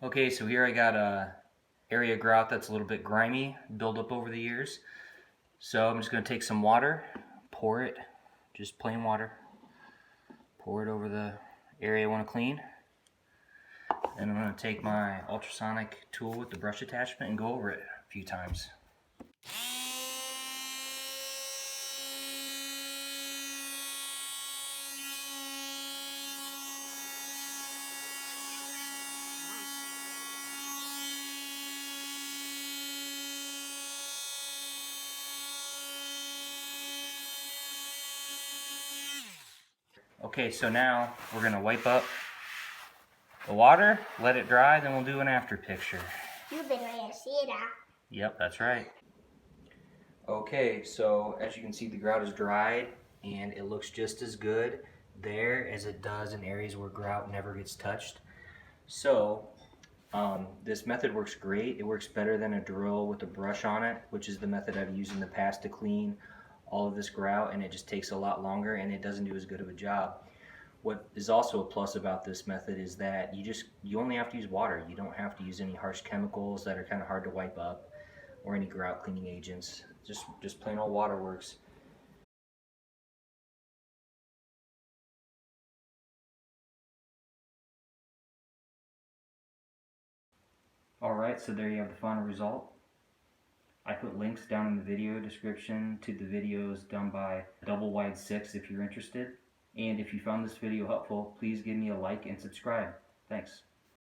Okay, so here I got a area grout that's a little bit grimy, built up over the years. So I'm just going to take some water, pour it, just plain water, pour it over the area I want to clean. And I'm going to take my ultrasonic tool with the brush attachment and go over it a few times. Okay, so now we're going to wipe up the water, let it dry, then we'll do an after picture. You've been ready to see that. Yep, that's right. Okay, so as you can see, the grout is dried and it looks just as good there as it does in areas where grout never gets touched. So this method works great. It works better than a drill with a brush on it, which is the method I've used in the past to clean all of this grout, and it just takes a lot longer and it doesn't do as good of a job. What is also a plus about this method is that you only have to use water. You don't have to use any harsh chemicals that are kind of hard to wipe up or any grout cleaning agents. Just plain old water works. Alright, so there you have the final result. I put links down in the video description to the videos done by Double Wide 6 if you're interested. And if you found this video helpful, please give me a like and subscribe. Thanks.